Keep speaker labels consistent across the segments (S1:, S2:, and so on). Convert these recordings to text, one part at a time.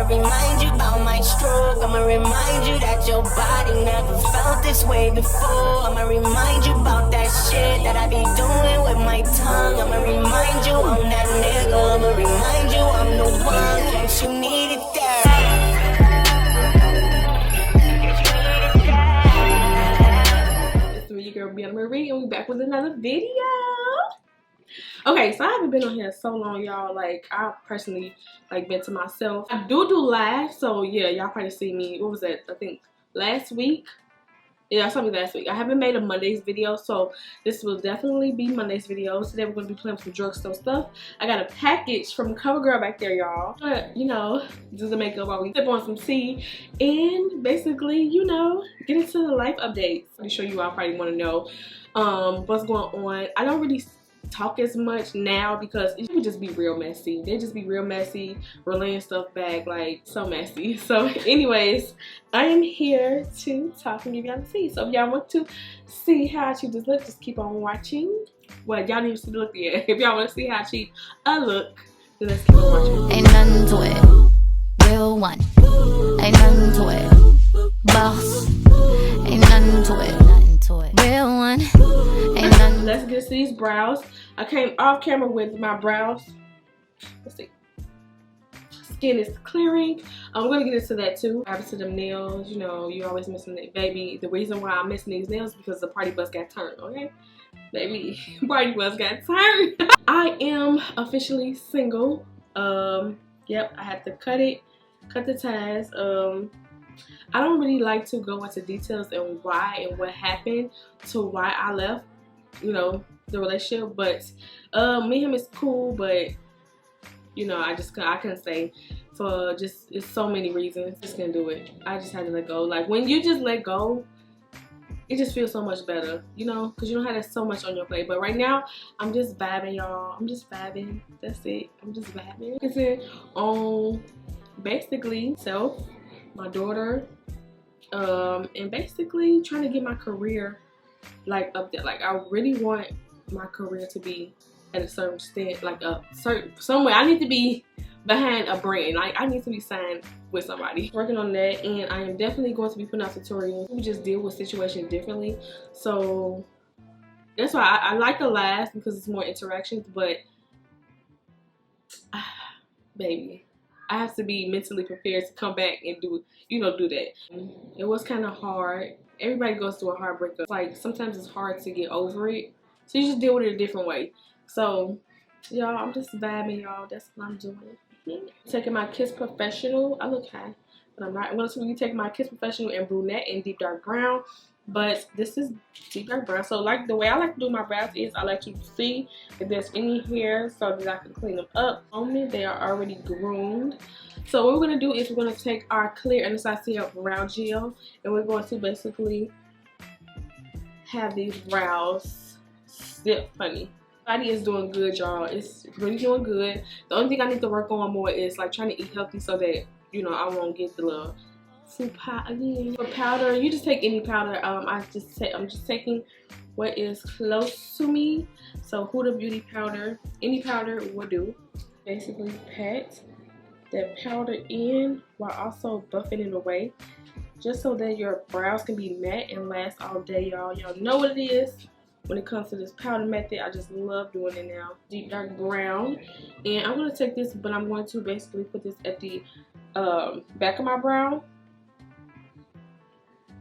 S1: I'ma remind you about my stroke. I'ma remind you that your body never felt this way before. I'ma remind you about that shit that I be doing with my tongue. I'ma remind you I'm that nigga. I'ma remind you I'm the one that you needed there.
S2: It's me, your girl Briana Marie, and we back with another video. Okay, so I haven't been on here so long, y'all. Like, I personally been to myself. I do live, so yeah, y'all probably see me. What was that? I think last week. Yeah, something last week. I haven't made a Mondays video, so this will definitely be Monday's video. Today we're gonna be playing some drugstore stuff. I got a package from Covergirl back there, y'all. You know, do the makeup while we sip on some tea and basically, you know, get into the life updates. I'm sure you all probably want to know what's going on. I don't really talk as much now because it would just be real messy. They just be real messy, relaying stuff back, like so messy. So anyways, I am here to talk and give y'all the tea. So if y'all want to see how cheap this looks, just keep on watching. Well, y'all didn't even see the look yet. If y'all want to see how cheap I look, then let's keep on watching.
S3: Ain't nothing to it, real one. Ain't nothing to it, boss. Ain't nothing to it, real one. Ain't nothing.
S2: Let's get to these brows. I came off camera with my brows. Let's see. Skin is clearing. I'm gonna get into that too. What happens to them nails? You know, you always missing it, baby. The reason why I'm missing these nails is because the party bus got turned. Okay, baby, party bus got turned. I am officially single. Yep, I had to cut the ties. I don't really like to go into details and why and what happened to why I left, you know, the relationship. But me and him is cool, but you know, I couldn't say for just, it's so many reasons. Just couldn't do it. I just had to let go. Like when you just let go, it just feels so much better, you know, because you don't have so much on your plate. But right now, I'm just vibing, y'all. I'm just vibing. That's it. I'm just vibing. Focusing on basically self, my daughter, and basically trying to get my career like up there. Like I really want my career to be at a certain extent, like a certain somewhere. I need to be behind a brand. Like I need to be signed with somebody. Working on that, and I am definitely going to be putting out tutorials. We just deal with situations differently, so that's why I like the live because it's more interactions. But baby, I have to be mentally prepared to come back and do, you know, do that. It was kind of hard. Everybody goes through a heartbreak. Like sometimes it's hard to get over it, so you just deal with it a different way. So y'all, I'm just vibing, y'all. That's what I'm doing. Taking my Kiss Professional. I look high, but I'm not. I'm going to be taking my Kiss Professional in Brunette and Deep Dark Brown. But this is Deep Dark Brown. So like the way I like to do my brows is I like to see if there's any hair so that I can clean them up. Only they are already groomed. So what we're going to do is we're going to take our clear Anastasia brow gel, and we're going to basically have these brows stiff, honey. Body is doing good, y'all. It's really doing good. The only thing I need to work on more is like trying to eat healthy so that, you know, I won't get the little fruit pie again. For powder, you just take any powder. I'm just taking what is close to me. So Huda Beauty powder, any powder will do. Basically pat that powder in while also buffing it away, just so that your brows can be matte and last all day, y'all. Y'all know what it is. When it comes to this powder method, I just love doing it now. Deep Dark Brown. And I'm going to take this, but I'm going to basically put this at the back of my brow.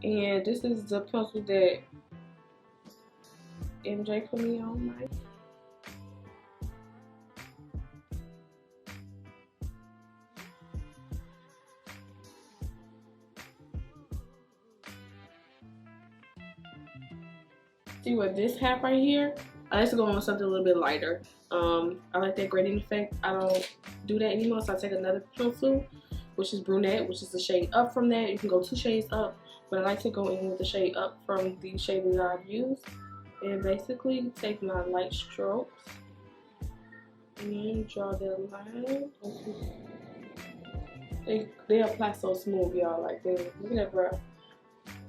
S2: And this is the pencil that MJ put me on my. See what this have right here? I like to go on something a little bit lighter. I like that gradient effect. I don't do that anymore, so I take another pencil, which is Brunette, which is the shade up from that. You can go 2 shades up, but I like to go in with the shade up from the shade that I've used. And basically take my light strokes and draw that line. They apply so smooth, y'all. Like they look at that brow.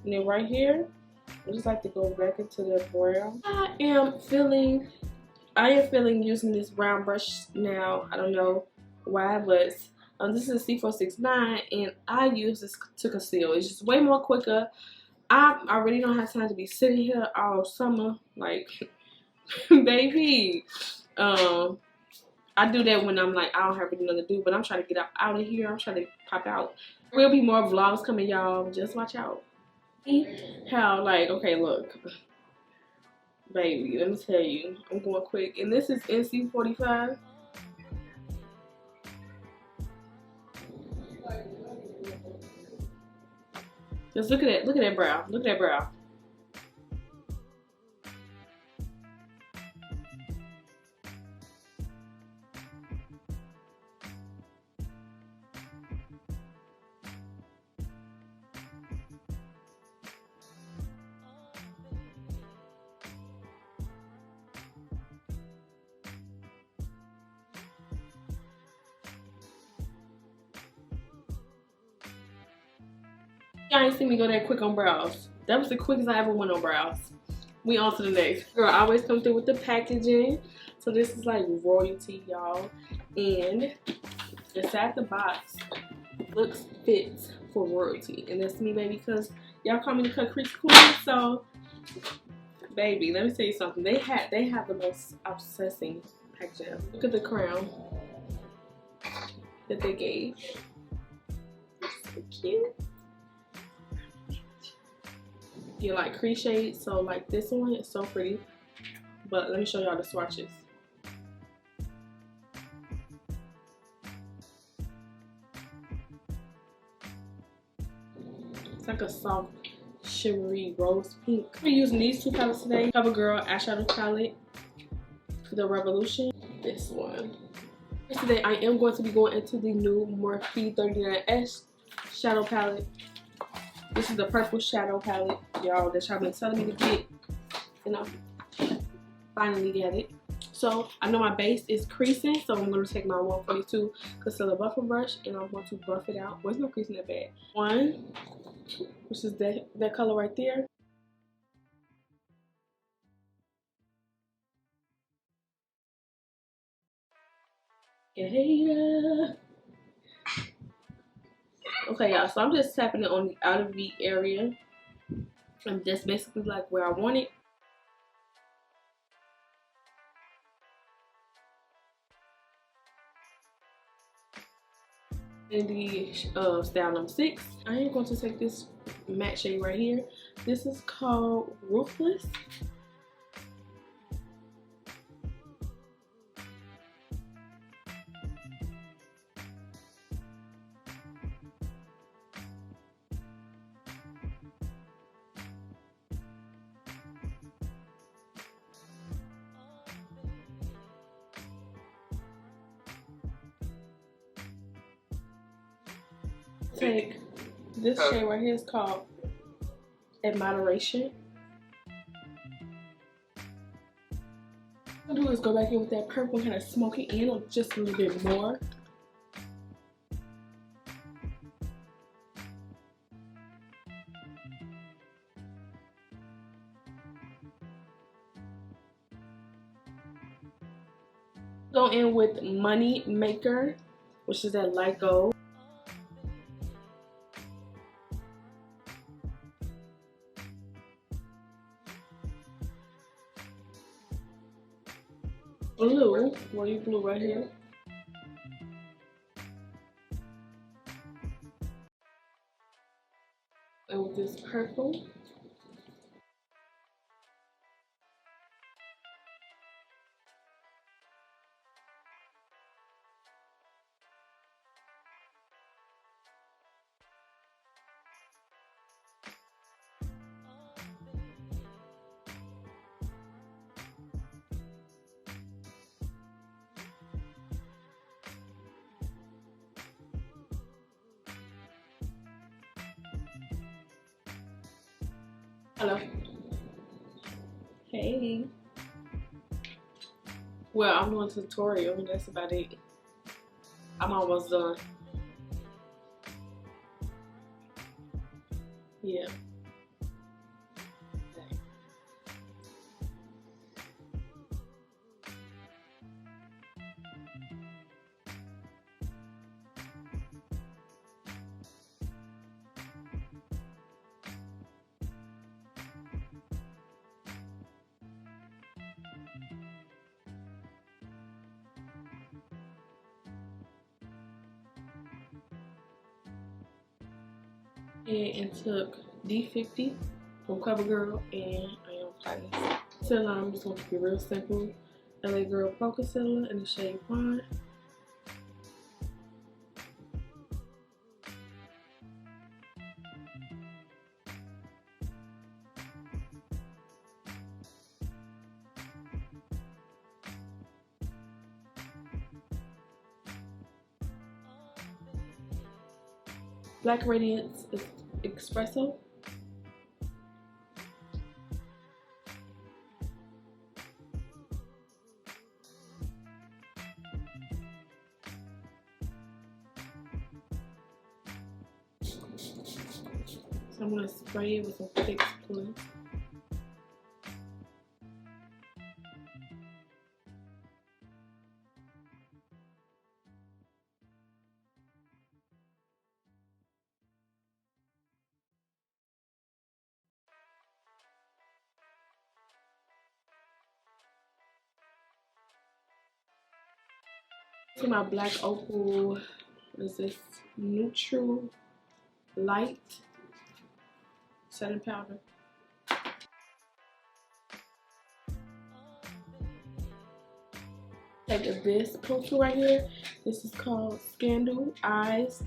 S2: And then right here, I just like to go back into the brow. I am feeling using this brown brush now. I don't know why, but This is C469, and I use this to conceal. It's just way more quicker. I really don't have time to be sitting here all summer, like, baby. I do that when I'm like, I don't have anything to do, but I'm trying to get out of here. I'm trying to pop out. There'll be more vlogs coming, y'all. Just watch out. How, like, okay, look. Baby, let me tell you. I'm going quick. And this is NC45. Just look at that. Look at that brow. Look at that brow. Y'all ain't seen me go that quick on brows. That was the quickest I ever went on brows. We on to the next. Girl, I always come through with the packaging. So this is like royalty, y'all. And inside the box looks fit for royalty. And that's me, baby, because y'all call me the cut crease queen. So, baby, let me tell you something. They have the most obsessing packaging. Look at the crown that they gave. It's so cute. You like crease shades, so like this one is so pretty. But let me show y'all the swatches. It's like a soft, shimmery rose pink. We're using these two palettes today. Covergirl eyeshadow palette, the Revolution. This one. Today I am going to be going into the new Morphe 39S shadow palette. This is the purple shadow palette, y'all, that y'all been telling me to get, and I finally get it. So I know my base is creasing, so I'm going to take my 142 concealer buffer brush and I'm going to buff it out. Well, it's not creasing that bad. One, which is that color right there. Hater. Okay, y'all, so I'm just tapping it on the outer V area. And that's basically like where I want it. In the style number 6, I am going to take this matte shade right here. This is called Ruthless. Take this shade right here, is called In Moderation. What I'm gonna do is go back in with that purple and kind of smoke it in just a little bit more. Go in with Money Maker, which is that light gold. Blue, royal blue right here. And with this purple. Hello. Hey. Well, I'm doing a tutorial and that's about it. I'm almost done. Yeah. And took D50 from Covergirl, and I am applying this. So I'm just going to keep it real simple. LA Girl Pro Concealer in the shade Fawn. Black Radiance is Espresso. So I'm going to spray it with some thick split. To my black opal, what is this? Neutral Light setting powder. Take this pencil right here. This is called Scandal Eyes.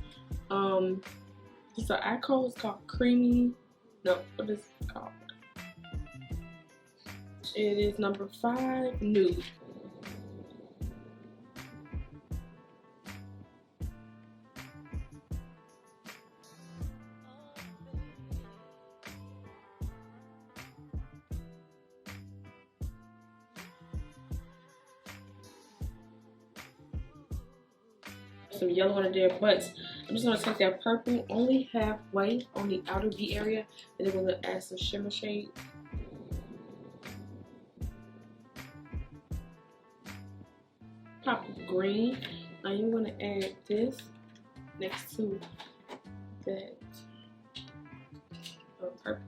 S2: It's an eye color. It's called Creamy. No, what is it called? It is number 5, Nude. Some yellow under there, but I'm just going to take that purple only halfway on the outer V area, and then we're going to add some shimmer shade. Pop green. Now you're going to add this next to that purple.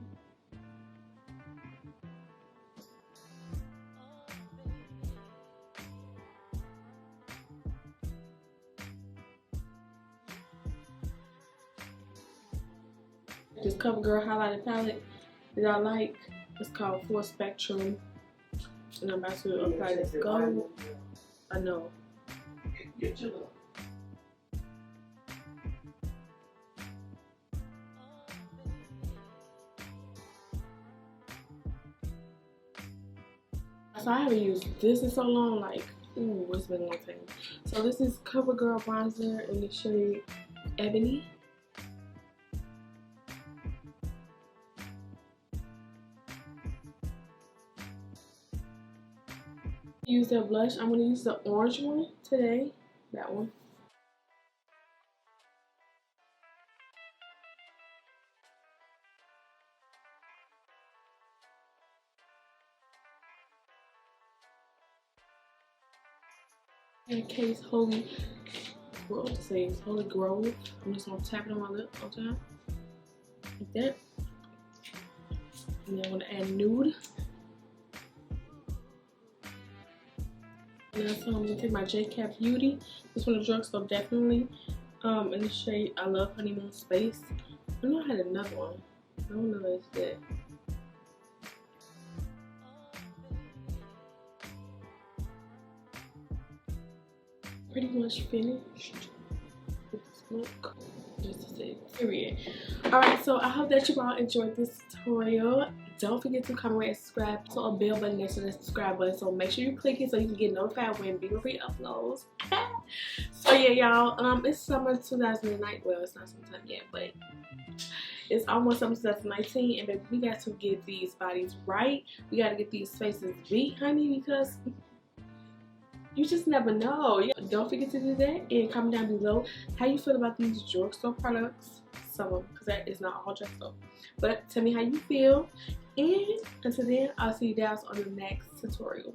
S2: This CoverGirl highlighter palette that I like. It's called Full Spectrum, and I'm about to apply this gold. I know. So I haven't used this in so long, like, ooh, it's been a long time. So this is CoverGirl bronzer in the shade Ebony. Use that blush. I'm going to use the orange one today. That one. In case Holy Grove, says Holy Grove. I'm just going to tap it on my lip all the time. Like that. And then I'm going to add Nude. And so I'm going to take my JCAT Beauty. This one is drugstore, definitely. In the shade I Love Honeymoontospace. I know I had another one. I don't know if it's that. Pretty much finished with the smoke. Just to say, period. Alright, so I hope that you all enjoyed this tutorial. Don't forget to comment, rate, and subscribe to a bell button next to the subscribe button. So make sure you click it so you can get notified when Be Free uploads. So yeah, y'all, it's summer 2009. Well, it's not sometime yet, but it's almost summer 2019, and baby, we got to get these bodies right. We got to get these faces beat, honey, because you just never know. Yeah, don't forget to do that, and comment down below how you feel about these drugstore products. Some of them, because that is not all drugstore. But tell me how you feel. And until then, I'll see you guys on the next tutorial.